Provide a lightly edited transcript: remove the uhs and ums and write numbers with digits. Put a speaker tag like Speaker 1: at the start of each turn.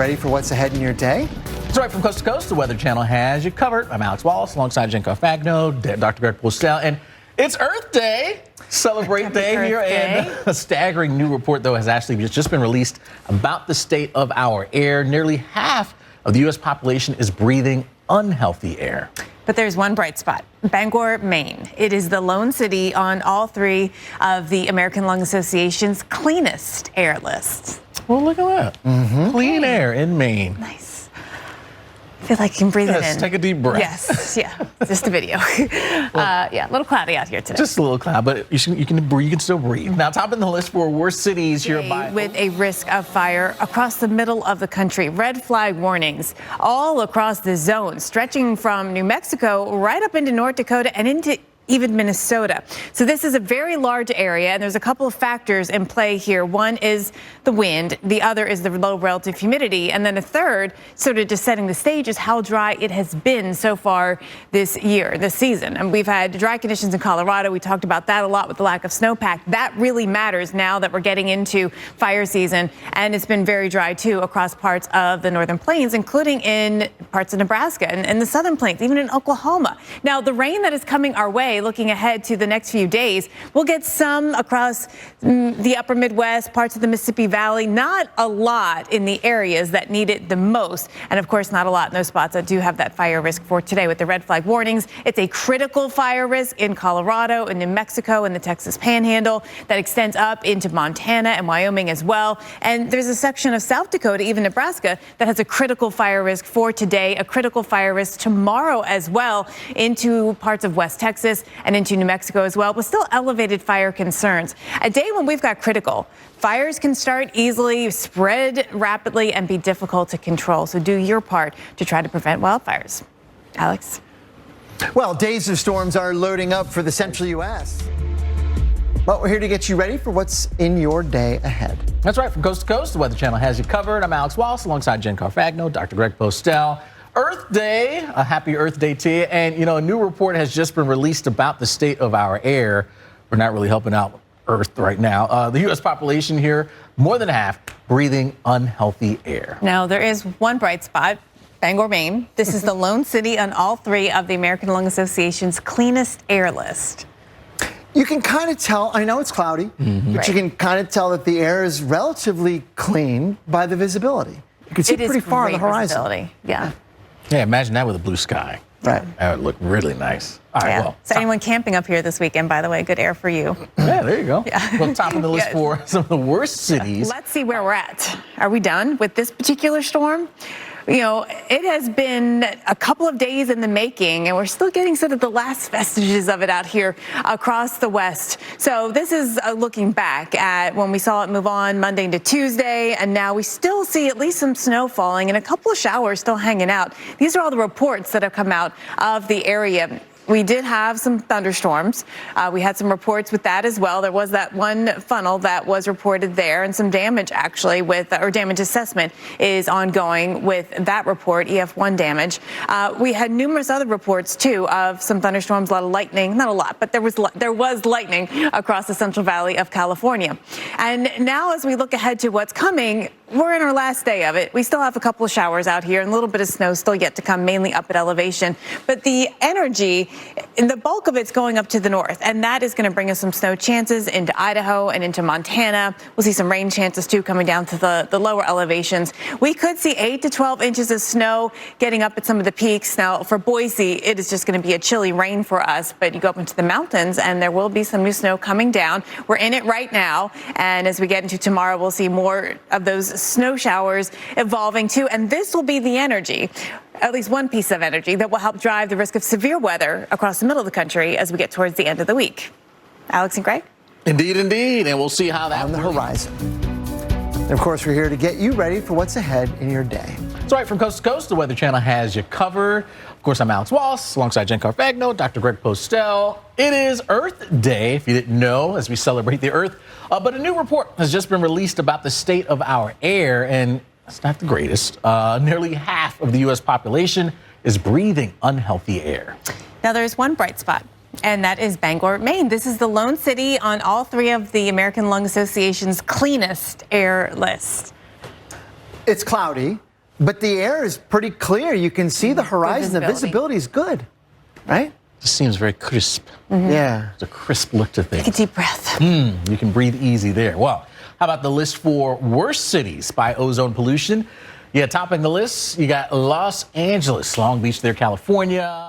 Speaker 1: Ready for what's ahead in your day?
Speaker 2: That's right, from coast to coast, the Weather Channel has you covered. I'm Alex Wallace alongside Jen Carfagno, Dr. Greg Postel, and it's Earth Day. Celebrate day here. And a staggering new report, though, has actually just been released about the state of our air. Nearly half of the U.S. population is breathing unhealthy air.
Speaker 3: But there's one bright spot, Bangor, Maine. It is the lone city on all three of the American Lung Association's cleanest air lists.
Speaker 2: Well, look at that. Clean air in Maine.
Speaker 3: Nice. I feel like you can breathe it in.
Speaker 2: Take a deep breath.
Speaker 3: Yes, yeah, just a video. Yeah, a little cloudy out here today.
Speaker 2: Just a little cloud, but you can breathe, you can still breathe. Now, topping the list for worst cities here by
Speaker 3: with a risk of fire across the middle of the country. Red flag warnings all across the zone, stretching from New Mexico right up into North Dakota and into even Minnesota. So this is a very large area, and there's a couple of factors in play here. One is the wind, the other is the low relative humidity, and then a third, sort of just setting the stage, is how dry it has been so far this year, this season. And we've had dry conditions in Colorado. We talked about that a lot with the lack of snowpack. That really matters now that we're getting into fire season, and it's been very dry too across parts of the northern plains, including in parts of Nebraska and the southern plains, even in Oklahoma. Now, the rain that is coming our way, looking ahead to the next few days, we'll get some across the upper Midwest, parts of the Mississippi Valley, not a lot in the areas that need it the most. And of course, not a lot in those spots that do have that fire risk for today with the red flag warnings. It's a critical fire risk in Colorado and New Mexico and the Texas Panhandle that extends up into Montana and Wyoming as well. And there's a section of South Dakota, even Nebraska, that has a critical fire risk for today, a critical fire risk tomorrow as well, into parts of West Texas and into New Mexico as well, but still elevated fire concerns. A day when we've got critical. Fires can start easily, spread rapidly, and be difficult to control. So do your part to try to prevent wildfires. Alex?
Speaker 1: Well, days of storms are loading up for the central U.S. But we're here to get you ready for what's in your day ahead.
Speaker 2: That's right, from coast to coast, the Weather Channel has you covered. I'm Alex Wallace alongside Jen Carfagno, Dr. Greg Postel. Earth Day, a happy Earth Day to you. And, you know, a new report has just been released about the state of our air. We're not really helping out Earth right now. The U.S. population here, more than half, breathing unhealthy air.
Speaker 3: Now, there is one bright spot, Bangor, Maine. This is the lone city on all three of the American Lung Association's cleanest air list.
Speaker 1: You can kind of tell, I know it's cloudy, but you can kind of tell that the air is relatively clean by the visibility. You can see pretty far on the horizon.
Speaker 3: Visibility. Yeah.
Speaker 2: Yeah, imagine that with a blue sky.
Speaker 1: Right.
Speaker 2: That would look really nice. All right, well.
Speaker 3: So anyone camping up here this weekend, by the way, good air for you.
Speaker 2: Yeah, there you go.
Speaker 3: Yeah.
Speaker 2: Well, top of the list for some of the worst cities.
Speaker 3: Let's see where we're at. Are we done with this particular storm? You know, it has been a couple of days in the making, and we're still getting sort of the last vestiges of it out here across the West. So this is looking back at when we saw it move on Monday into Tuesday, and now we still see at least some snow falling and a couple of showers still hanging out. These are all the reports that have come out of the area. We did have some thunderstorms. We had some reports with that as well. There was that one funnel that was reported there, and some damage actually or damage assessment is ongoing with that report, EF1 damage. We had numerous other reports too of some thunderstorms, a lot of lightning, not a lot, but there was lightning across the Central Valley of California. And now as we look ahead to what's coming, we're in our last day of it. We still have a couple of showers out here and a little bit of snow still yet to come, mainly up at elevation. But the energy, and the bulk of it's going up to the north, and that is going to bring us some snow chances into Idaho and into Montana. We'll see some rain chances too coming down to the lower elevations. We could see 8 to 12 inches of snow getting up at some of the peaks. Now for Boise, it is just going to be a chilly rain for us, but you go up into the mountains and there will be some new snow coming down. We're in it right now, and as we get into tomorrow, we'll see more of those snow showers evolving too, and this will be the energy, at least one piece of energy, that will help drive the risk of severe weather across the middle of the country as we get towards the end of the week. Alex and Greg?
Speaker 2: Indeed, indeed, and we'll see how that
Speaker 1: on the horizon. And of course, we're here to get you ready for what's ahead in your day.
Speaker 2: That's right, from coast to coast, the Weather Channel has you covered. Of course, I'm Alex Wallace, alongside Jen Carfagno, Dr. Greg Postel. It is Earth Day, if you didn't know, as we celebrate the Earth. But a new report has just been released about the state of our air, and it's not the greatest. Nearly half of the U.S. population is breathing unhealthy air.
Speaker 3: Now, there's one bright spot, and that is Bangor, Maine. This is the lone city on all three of the American Lung Association's cleanest air list.
Speaker 1: It's cloudy, But the air is pretty clear. You can see the horizon. The visibility is good, right?
Speaker 2: It seems very crisp.
Speaker 1: Yeah.
Speaker 2: It's a crisp look to things.
Speaker 3: Take a deep breath.
Speaker 2: You can breathe easy there. Well, how about the list for worst cities by ozone pollution? Yeah, topping the list, you got Los Angeles, Long Beach there, California.